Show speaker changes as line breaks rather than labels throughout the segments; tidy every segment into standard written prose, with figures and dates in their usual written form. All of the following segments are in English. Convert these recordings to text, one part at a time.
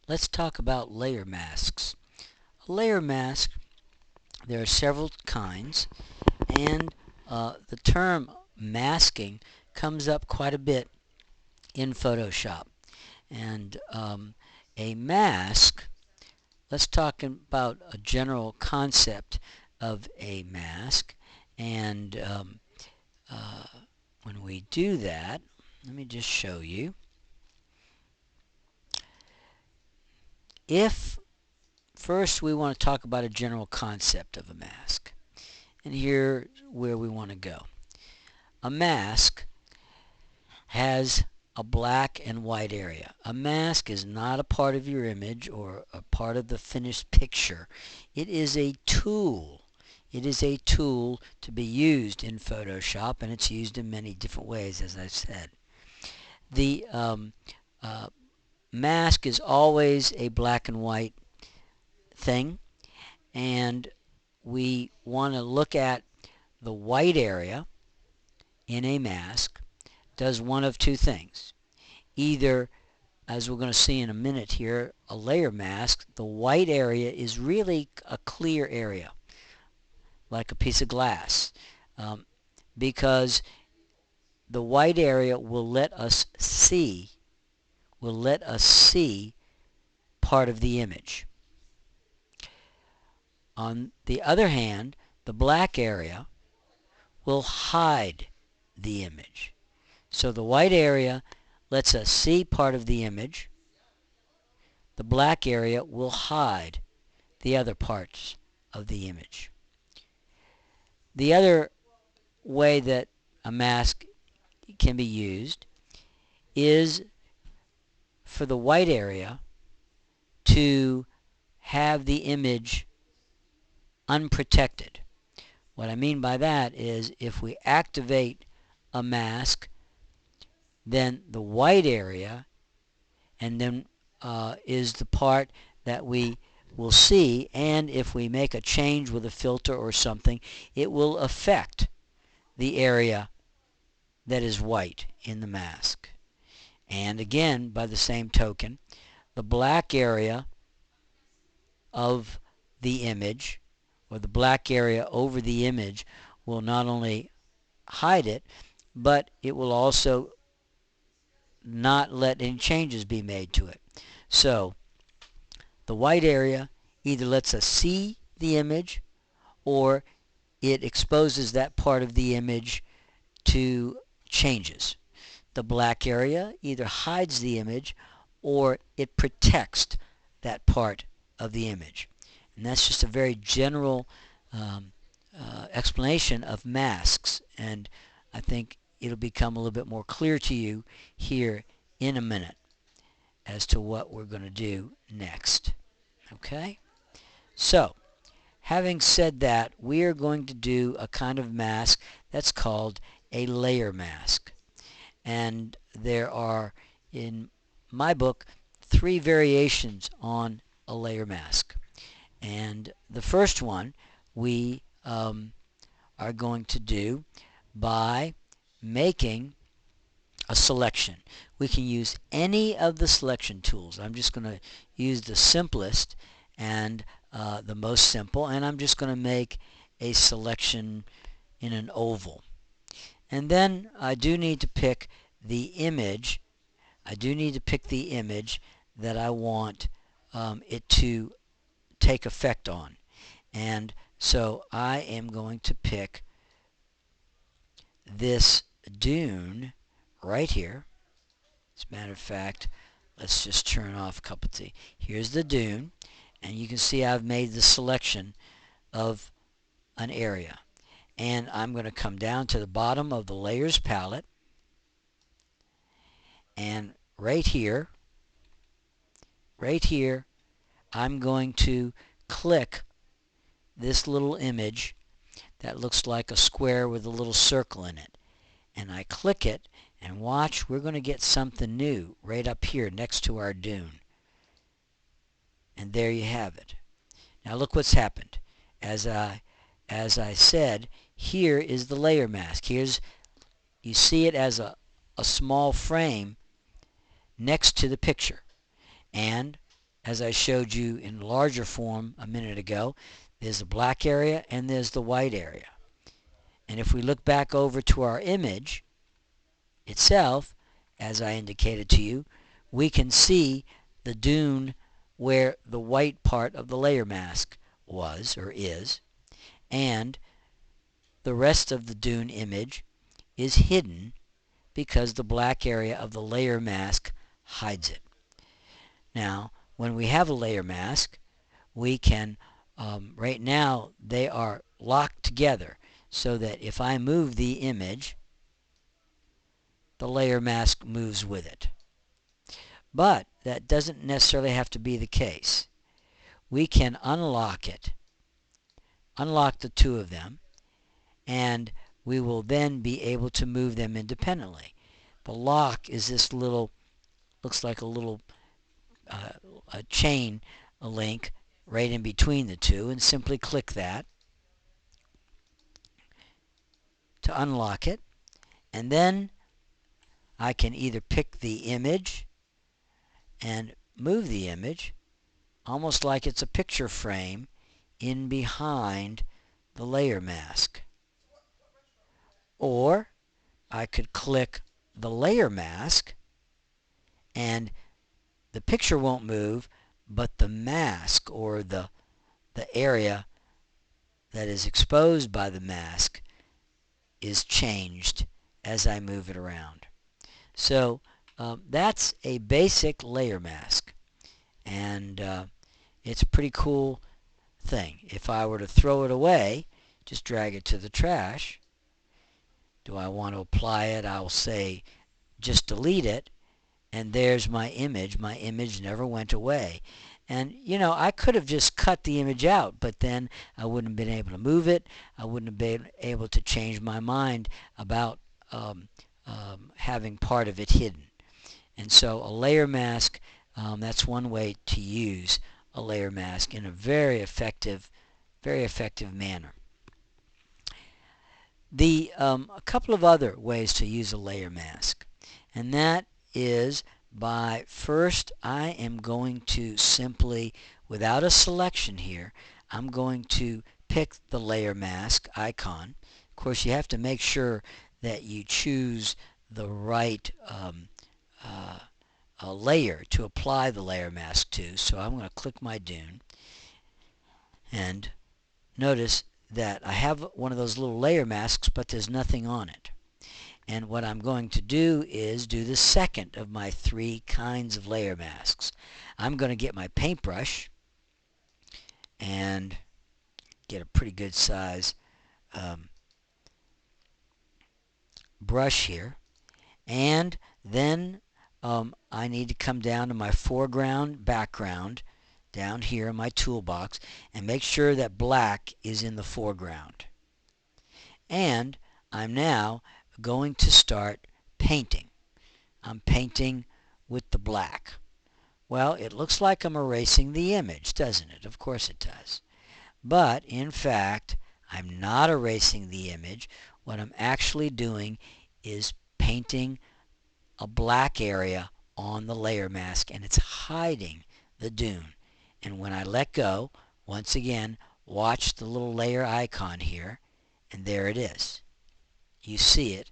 let's talk about layer masks. A layer mask, there are several kinds, and the term masking comes up quite a bit in Photoshop. And a mask, let's talk about a general concept of a mask. And when we do that, let me just show you. If first we want to talk about a general concept of a mask, and here's where we want to go. A mask has a black and white area. A mask is not a part of your image or a part of the finished picture. It is a tool. It is a tool to be used in Photoshop, and it's used in many different ways, as I've said. The mask is always a black and white thing, and we want to look at the white area in a mask. Does one of two things. Either, as we're going to see in a minute here, a layer mask, the white area is really a clear area, like a piece of glass, because the white area will let us see part of the image. On the other hand, the black area will hide the image. So the white area lets us see part of the image. The black area will hide the other parts of the image. The other way that a mask can be used is for the white area to have the image unprotected. What I mean by that is if we activate a mask, then the white area and then is the part that we will see, and if we make a change with a filter or something, it will affect the area that is white in the mask. And again, by the same token, the black area of the image, or the black area over the image, will not only hide it, but it will also not let any changes be made to it. So the white area either lets us see the image or it exposes that part of the image to changes. The black area either hides the image or it protects that part of the image. And that's just a very general explanation of masks, and I think it'll become a little bit more clear to you here in a minute as to what we're going to do next. Okay? So, having said that, we are going to do a kind of mask that's called a layer mask. And there are, in my book, 3 variations on a layer mask. And the first one we are going to do by making a selection. We can use any of the selection tools. I'm just going to use the simplest and the most simple, and I'm just going to make a selection in an oval. And then I do need to pick the image. I do need to pick the image that I want it to take effect on. And so I am going to pick this dune right here. As a matter of fact, let's just turn off a couple of things. Here's the dune, and you can see I've made the selection of an area. And I'm going to come down to the bottom of the layers palette, and right here, I'm going to click this little image that looks like a square with a little circle in it. And I click it, and watch, we're going to get something new right up here next to our dune. And there you have it. Now look what's happened. As I said, here is the layer mask. You see it as a small frame next to the picture. And as I showed you in larger form a minute ago, there's the black area and there's the white area. And if we look back over to our image itself, as I indicated to you, we can see the dune where the white part of the layer mask was or is, and the rest of the dune image is hidden because the black area of the layer mask hides it. Now, when we have a layer mask, we can, right now they are locked together so that if I move the image, the layer mask moves with it. But that doesn't necessarily have to be the case. We can unlock it, unlock the two of them, and we will then be able to move them independently. The lock is this little, looks like a little a chain, a link right in between the two, and simply click that to unlock it. And then I can either pick the image and move the image almost like it's a picture frame in behind the layer mask. Or I could click the layer mask and the picture won't move, but the mask or the area that is exposed by the mask is changed as I move it around. So that's a basic layer mask, and it's a pretty cool thing. If I were to throw it away, just drag it to the trash. Do I want to apply it? I'll say just delete it, and there's my image. My image never went away. And you know, I could have just cut the image out, but then I wouldn't have been able to move it. I wouldn't have been able to change my mind about having part of it hidden. And so a layer mask, that's one way to use a layer mask in a very effective manner. A couple of other ways to use a layer mask, and that is by first I am going to simply, without a selection here, I'm going to pick the layer mask icon. Of course, you have to make sure that you choose the right layer to apply the layer mask to. So I'm going to click my dune, and notice that I have one of those little layer masks, but there's nothing on it. And what I'm going to do is do the second of my three kinds of layer masks. I'm going to get my paintbrush and get a pretty good size brush here. And then I need to come down to my foreground, background, down here in my toolbox, and make sure that black is in the foreground. And I'm now going to start painting. I'm painting with the black. Well, it looks like I'm erasing the image, doesn't it? Of course it does. But in fact, I'm not erasing the image. What I'm actually doing is painting a black area on the layer mask, and it's hiding the dune. And when I let go, once again, watch the little layer icon here, and there it is. You see it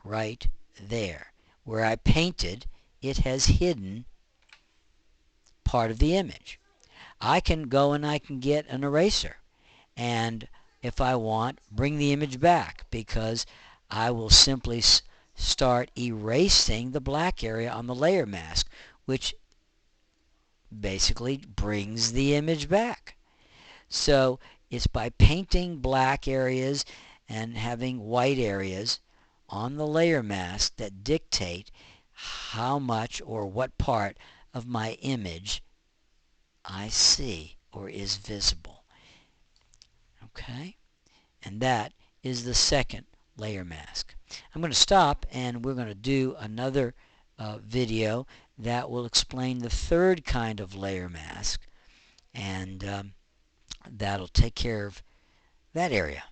right there. Where I painted, it has hidden part of the image. I can go and I can get an eraser, and if I want, bring the image back, because I will simply start erasing the black area on the layer mask, which basically brings the image back. So it's by painting black areas and having white areas on the layer mask that dictate how much or what part of my image I see or is visible. Okay? And that is the second layer mask. I'm going to stop, and we're going to do another video that will explain the third kind of layer mask, and that'll take care of that area.